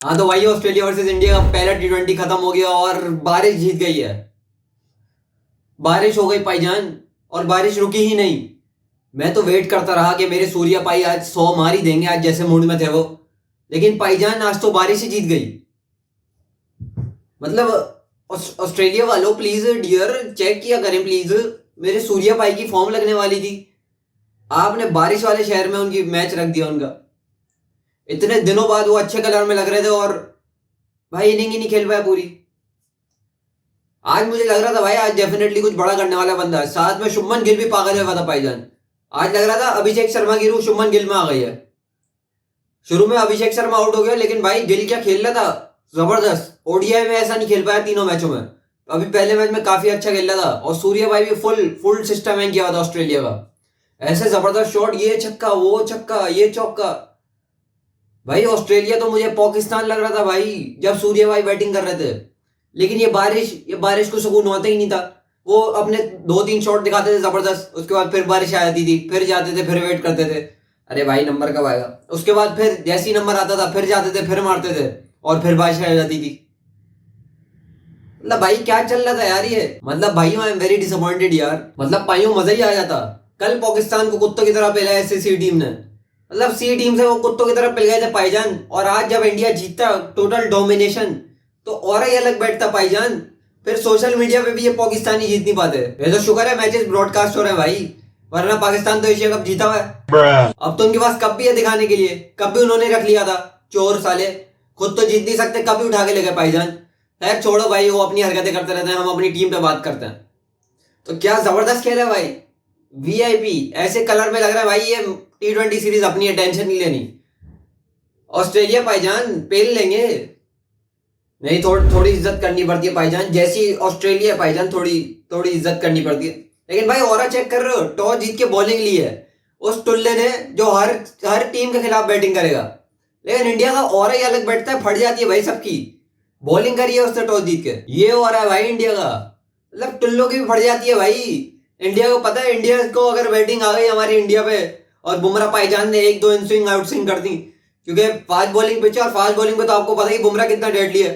हाँ तो भाई ऑस्ट्रेलिया वर्सेस इंडिया का पहला T20 खत्म हो गया और बारिश जीत गई है। बारिश हो गई भाईजान। और बारिश रुकी ही नहीं। मैं तो वेट करता रहा कि मेरे सूर्या भाई आज 100 मार ही देंगे, आज जैसे मूड में थे वो। लेकिन भाईजान आज तो बारिश ही जीत गई। मतलब ऑस्ट्रेलिया वालों प्लीज डियर चेक किया करें प्लीज। मेरे सूर्या भाई की फॉर्म लगने वाली थी, आपने बारिश वाले शहर में उनकी मैच रख दिया उनका। इतने दिनों बाद वो अच्छे कलर में लग रहे थे और भाई इनिंग ही नहीं खेल पाया पूरी। आज मुझे लग रहा था भाई आज डेफिनेटली कुछ बड़ा करने वाला बंदा है, साथ में शुभमन गिल भी पागल हुआ था भाईजान। आज लग रहा था अभिषेक शर्मा की रूह शुभमन गिल में आ गई है। शुरू में अभिषेक शर्मा आउट हो गया, लेकिन भाई गिल क्या खेल रहा था, जबरदस्त। ओडीआई में ऐसा नहीं खेल पाया तीनों मैचों में। अभी पहले मैच में काफी अच्छा खेल रहा था और सूर्या भाई भी फुल फुल सिस्टम है किया हुआ था ऑस्ट्रेलिया का। ऐसे जबरदस्त शॉट, ये छक्का वो छक्का ये चौका। भाई ऑस्ट्रेलिया तो मुझे पाकिस्तान लग रहा था भाई जब सूर्या भाई बैटिंग कर रहे थे। लेकिन ये बारिश को सुकून होता ही नहीं था। वो अपने 2-3 शॉट दिखाते थे जबरदस्त, उसके बाद फिर बारिश आ जाती थी, फिर जाते थे, फिर वेट करते थे अरे भाई नंबर कब आएगा। उसके बाद फिर जैसे ही नंबर आता था फिर जाते थे, फिर मारते थे और फिर बारिश आ जाती थी। मतलब भाई क्या चल रहा था यार ये। मतलब भाई आई एम वेरी डिसअपॉइंटेड यार। मतलब भाइयों मजा ही आ जाता। कल पाकिस्तान को कुत्तों की तरह पेला ऐसे सी टीम ने। मतलब सी टीम से वो कुत्तों की तरह पिल गए थे भाईजान, और आज जब इंडिया जीतता टोटल डोमिनेशन तो और ही अलग बैठता भाईजान। फिर सोशल मीडिया पे भी ये पाकिस्तानी जीत नहीं पाते। ये तो शुक्र है मैचेस ब्रॉडकास्ट हो रहे हैं भाई, वरना पाकिस्तान तो एशिया कप जीता हुआ है। अब तो उनके पास कप भी है दिखाने के लिए, कप भी उन्होंने रख लिया था। चोर साले, खुद तो जीत नहीं सकते, कप भी उठा के ले गए भाईजान। खैर छोड़ो भाई, वो अपनी हरकतें करते रहते हैं, हम अपनी टीम पे बात करते हैं। तो क्या जबरदस्त खेल है भाई। वीआईपी ऐसे कलर में लग रहा है भाई ये T20 सीरीज अपनी है, टेंशन नहीं लेनी। ऑस्ट्रेलिया भाईजान पेल लेंगे। नहीं थोड़ी इज्जत करनी पड़ती है भाईजान, जैसी ऑस्ट्रेलिया भाईजान थोड़ी थोड़ी इज्जत करनी पड़ती है। लेकिन भाई ऑरा चेक कर रहे हो, टॉस जीत के बॉलिंग ली है उस टुल्ले ने जो हर हर टीम के खिलाफ बैटिंग करेगा। लेकिन इंडिया का ऑरा ही अलग बैठता है, फट जाती है भाई सबकी। बॉलिंग करी है उसने टॉस जीत के, ये हो रहा है भाई इंडिया का। मतलब टुल्लों की भी फट जाती है भाई। इंडिया को पता है, इंडिया को अगर बैटिंग आ गई हमारी इंडिया पे और बुमराह भाईजान ने 1-2 इन स्विंग आउट स्विंग कर दी, क्योंकि फास्ट बॉलिंग पिच है और फास्ट बॉलिंग पे तो आपको पता है कि बुमराह कितना डेडली है।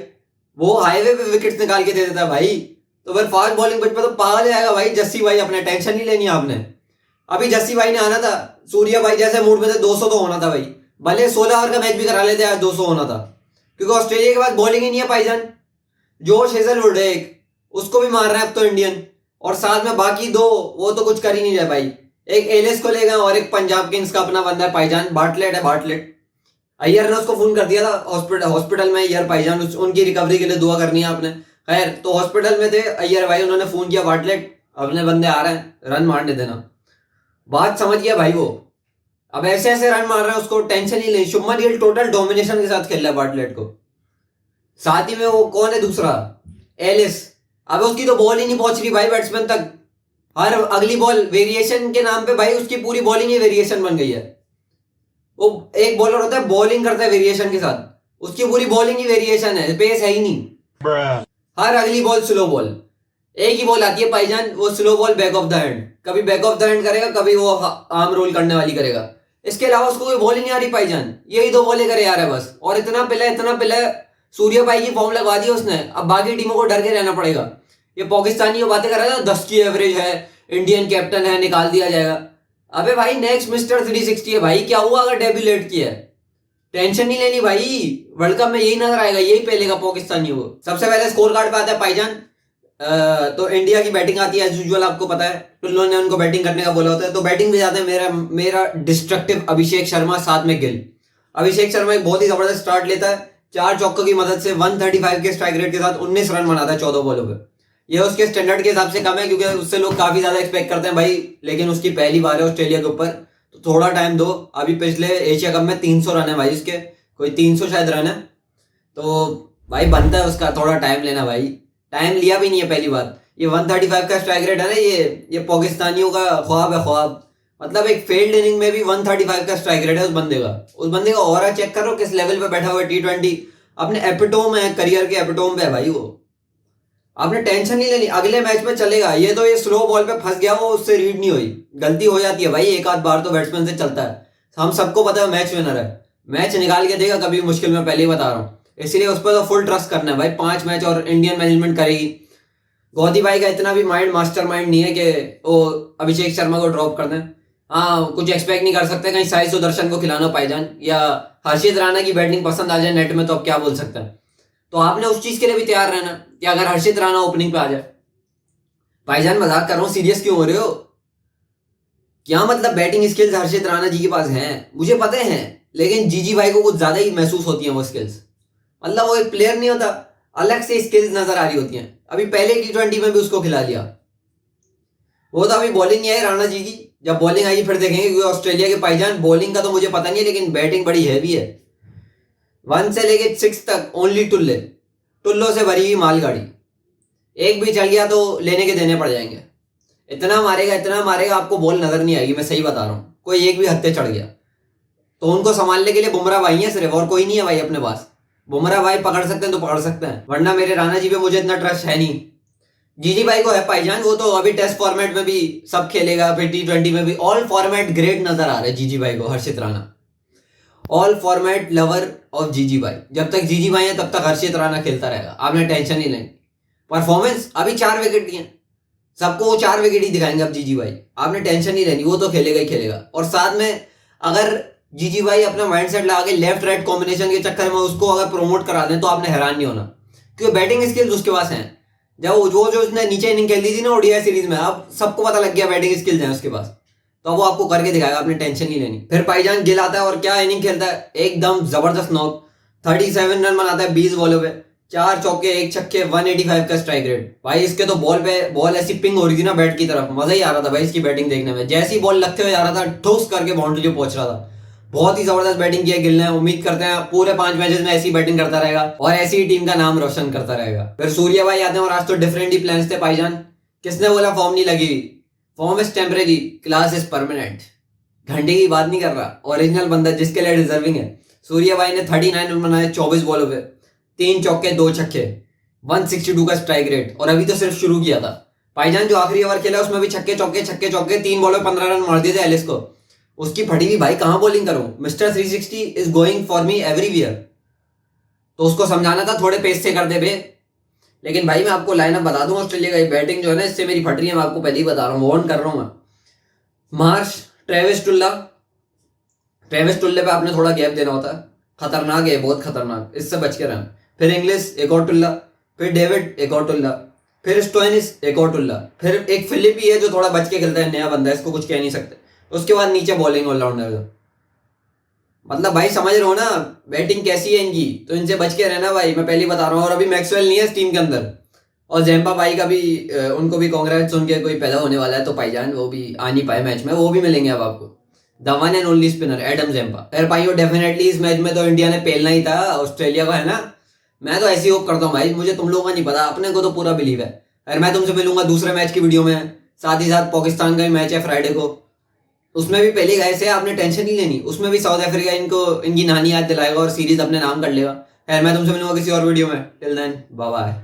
वो हाईवे पे विकेट्स निकाल के दे देता है भाई। तो फिर फास्ट बॉलिंग पिच पे तो पागल जाएगा भाई जस्सी भाई, अपने टेंशन नहीं लेनी आपने। अभी जस्सी भाई ने आना था, सूर्या भाई जैसे मूड में थे 200 तो होना था भाई। भले 16 ओवर का मैच भी करा लेते आज 200 होना था, क्योंकि ऑस्ट्रेलिया के पास बॉलिंग ही नहीं है भाईजान। जोश हेजलवुड है एक, उसको भी मार रहे हैं अब तो इंडियन, और साथ में बाकी दो वो तो कुछ कर ही नहीं रहे भाई। एक एलिस को ले गए और एक पंजाब किंग्स का अपना बंदा है भाईजान, बाटलेट है बाटलेट। अय्यर ने उसको फोन कर दिया था हॉस्पिटल में, अय्यर भाईजान उनकी रिकवरी के लिए दुआ करनी है आपने। खैर तो हॉस्पिटल में थे अय्यर भाई, उन्होंने फोन किया बाटलेट अपने बंदे आ रहे हैं, रन मारने देना। बात समझ गया भाई वो। अब ऐसे ऐसे रन मार रहे हैं, उसको टेंशन ही नहीं। शुभमन गिल टोटल डोमिनेशन के साथ खेल रहा है बाटलेट को। साथ ही में वो कौन है दूसरा, एलिस। अब उसकी तो बॉल ही नहीं पहुंच रही भाई बैट्समैन तक। हर अगली बॉल वेरिएशन के नाम पे भाई उसकी पूरी बॉलिंग ही वेरिएशन बन गई है। वो एक बॉलर होता है बॉलिंग करता है वेरिएशन के साथ, उसकी पूरी बॉलिंग ही वेरिएशन है, पेस है ही नहीं। हर अगली बॉल स्लो बॉल, एक ही बॉल आती है भाईजान, वो slow ball back of the hand. कभी बैक ऑफ द हैंड करेगा, कभी वो आर्म रोल करने वाली करेगा। इसके अलावा उसको कोई बॉल ही नहीं आ रही भाईजान, यही दो बॉलें करे आ रहा है बस। और इतना पिला सूर्या भाई की फॉर्म लगवा दी उसने। अब बाकी टीमों को डर के रहना पड़ेगा। ये पाकिस्तानी बातें कर रहा था 10 की एवरेज है, इंडियन कैप्टन है, निकाल दिया जाएगा। अबे भाई नेक्स्ट मिस्टर 360 है भाई, क्या हुआ अगर डेब्यू लेट किया है। टेंशन नहीं लेनी भाई, वर्ल्ड कप में यही नजर आएगा, यही पहलेगा पाकिस्तानी। वो सबसे पहले स्कोर कार्ड पे आता है भाईजान। तो इंडिया की बैटिंग आती है एज यूजुअल, आपको पता है टुल्लो ने उनको बैटिंग करने का बोला होता है। तो बैटिंग पे जाते हैं मेरा डिस्ट्रक्टिव अभिषेक शर्मा, साथ में गिल। अभिषेक शर्मा एक बहुत ही जबरदस्त स्टार्ट लेता है, 4 चौकों की मदद से 135 के स्ट्राइक रेट के साथ 19 रन बनाता है 14 बॉलों पे। ये उसके स्टैंडर्ड के हिसाब से कम है, क्योंकि उससे लोग काफी ज्यादा एक्सपेक्ट करते हैं भाई। लेकिन उसकी पहली बार है ऑस्ट्रेलिया के ऊपर, तो थोड़ा टाइम दो। अभी पिछले एशिया कप में 300 रन है भाई उसके, कोई 300 शायद रन है। तो भाई बनता है उसका थोड़ा टाइम लेना भाई। टाइम लिया भी नहीं है पहली बात। ये 135 का स्ट्राइक रेट है ना, ये पाकिस्तानियों का ख्वाब है, ख्वाब। मतलब एक फेल्ड इनिंग में भी 135 का स्ट्राइक रेट है उस बंदे का ऑरा चेक करो किस लेवल पे बैठा हुआ है। T20 अपने एपिटोम है, करियर के एपिटोम पे है भाई वो। आपने टेंशन नहीं लेनी, अगले मैच में चलेगा। ये तो ये स्लो बॉल पे फंस गया, वो उससे रीड नहीं हुई, गलती हो जाती है भाई, एक आध बार तो बैट्समैन से चलता है। हम सबको पता है मैच विनर है, मैच निकाल के देगा कभी मुश्किल में, पहले ही बता रहा हूँ। इसलिए उस पर तो फुल ट्रस्ट करना है भाई। 5 मैच और इंडियन मैनेजमेंट करेगी। गौती भाई का इतना भी मास्टर माइंड नहीं है कि वो अभिषेक शर्मा को ड्रॉप कर दें। हाँ, कुछ एक्सपेक्ट नहीं कर सकते कहीं साई सुदर्शन को खिलाना पाईजान या हर्षित राणा की बैटिंग पसंद आ जाए नेट में, तो अब क्या बोल सकते हैं। तो आपने उस चीज के लिए भी तैयार रहना कि अगर हर्षित राणा ओपनिंग पे आ जाए। भाईजान मजाक कर रहा हूँ, सीरियस क्यों हो रहे हो? क्या मतलब बैटिंग स्किल्स हर्षित राणा जी के पास हैं, मुझे पता है, लेकिन जीजी भाई को कुछ ज्यादा ही महसूस होती हैं वो स्किल्स। मतलब वो एक प्लेयर नहीं होता, अलग से स्किल्स नजर आ रही होती हैं। अभी पहले T20 में भी उसको खिला लिया। वो तो अभी बॉलिंग नहीं आई राणा जी की, जब बॉलिंग आएगी फिर देखेंगे, क्योंकि ऑस्ट्रेलिया के भाईजान बॉलिंग का तो मुझे पता नहीं है, लेकिन बैटिंग बड़ी हैवी है। 1 से लेके 6 तक ओनली टुल्लों से भरी हुई मालगाड़ी। एक भी चल गया तो लेने के देने पड़ जाएंगे। इतना मारेगा आपको बॉल नजर नहीं आएगी, मैं सही बता रहा हूँ। कोई एक भी हत्थे चढ़ गया तो उनको संभालने के लिए बुमराह भाई है सिर्फ, और कोई नहीं है भाई अपने पास। बुमराह भाई पकड़ सकते हैं तो पकड़ सकते हैं, वरना मेरे राणा जी पे मुझे इतना ट्रस्ट है नहीं। जीजी भाई को है भाईजान, वो तो अभी टेस्ट फॉर्मेट में भी सब खेलेगा, फिर T20 में भी। ऑल फॉर्मेट ग्रेट नजर आ रहा है जीजी भाई को, Harshit Rana. All format lover of GG भाई। जब तक जीजी भाई है तब तक हर्षित राणा खेलता रहेगा, आपने टेंशन नहीं लेनी। परफॉर्मेंस अभी 4 विकेट दिए, सबको वो 4 विकेट ही दिखाएंगे अब जीजी भाई, आपने टेंशन नहीं लेनी, वो तो खेलेगा ही खेलेगा। और साथ में अगर जीजी भाई अपना माइंडसेट लगा के लेफ्ट राइट कॉम्बिनेशन के चक्कर में उसको अगर प्रमोट करा दें तो आपने हैरान नहीं होना, क्योंकि बैटिंग स्किल्स उसके पास हैं। जब वो जो उसने नीचे इनिंग खेल दी थी ना ओडीआई सीरीज में, अब सबको पता लग गया बैटिंग स्किल्स हैं उसके पास, तो वो आपको करके दिखाएगा, आपने टेंशन नहीं लेनी। फिर भाईजान गिल आता है और क्या इनिंग खेलता है, एकदम जबरदस्त नॉक। 37 रन बनाता है 20 बॉलों पे, 4 चौके 1 छक्के, 185 का स्ट्राइक रेट। भाई इसके तो बॉल ऐसी पिंग हो रही थी ना बैट की तरफ, मजा ही आ रहा था भाई इसकी बैटिंग देखने में। जैसी बॉल लगते हुए आ रहा था ठोस करके बाउंड्री पे पहुंच रहा था। बहुत ही जबरदस्त बैटिंग की है गिल ने। उम्मीद करते हैं पूरे 5 मैचेस में ऐसी बैटिंग करता रहेगा और ऐसी ही टीम का नाम रोशन करता रहेगा। फिर सूर्या भाई आते हैं और आज तो डिफरेंट ही प्लान्स थे भाईजान। किसने बोला फॉर्म नहीं लगी? Form is temporary, class is permanent. घंटे की बात नहीं कर रहा, ओरिजिनल बंदा जिसके लिए डिजर्विंग है। सूर्या भाई ने 39 रन बनाए 24 बॉलों पे, 3 चौके 2 छक्के, 162 का स्ट्राइक रेट। और अभी तो सिर्फ शुरू किया था भाईजान, जो आखिरी ओवर खेला उसमें भी छक्के चौके 3 बॉलों पे 15 रन मार दिए थे एलिस को। उसकी फटी हुई भाई कहां बॉलिंग करूं, mister 360 is going for me everywhere. तो उसको समझाना था थोड़े पेस से कर दे बे। लेकिन भाई मैं आपको लाइनअप बता दूं, ऑस्ट्रेलिया का बैटिंग जो है ना इससे मेरी फट रही है, मैं आपको पहले ही बता रहा हूँ, वार्न कर रहा हूं मैं। मार्श, ट्रेविस टुल्ले पे आपने थोड़ा गैप देना होता है, खतरनाक है, बहुत खतरनाक, इससे बच के रहना। फिर इंग्लिश एक और टुल्ला, फिर डेविड एक और टुल्ला, फिर स्टोइनिस एक और टुल्ला, फिर एक फिलिपी है जो थोड़ा बच के खेलता है, नया बंदा है, इसको कुछ कह नहीं सकते। उसके बाद नीचे बॉलिंग ऑलराउंडर। मतलब भाई समझ रहे हो ना बैटिंग कैसी है इनकी, तो इनसे बच के रहना भाई, मैं पहले बता रहा हूँ। और अभी मैक्सवेल नहीं है इस टीम के अंदर, और जेम्पा भाई का भी उनको भी कांग्रेट्स, उनके कोई पैदा होने वाला है तो भाईजान वो भी आ नहीं पाए मैच में, वो भी मिलेंगे अब आपको। The one and only spinner Adam Zampa. फिर भाई डेफिनेटली इस मैच में तो इंडिया ने पेलना ही था ऑस्ट्रेलिया को, है ना। मैं तो ऐसी होप करता हूँ भाई, मुझे तुम लोगों का नहीं पता, अपने को तो पूरा बिलीव है। अगर मैं तुमसे मिलूंगा दूसरे मैच की वीडियो में, साथ ही साथ पाकिस्तान का भी मैच है फ्राइडे को, उसमें भी पहले गए से, आपने टेंशन नहीं लेनी। उसमें भी साउथ अफ्रीका इनको इनकी नानी याद दिलाएगा और सीरीज अपने नाम कर लेगा। खैर मैं तुमसे मिलूंगा किसी और वीडियो में, टिल देन बाय बाय।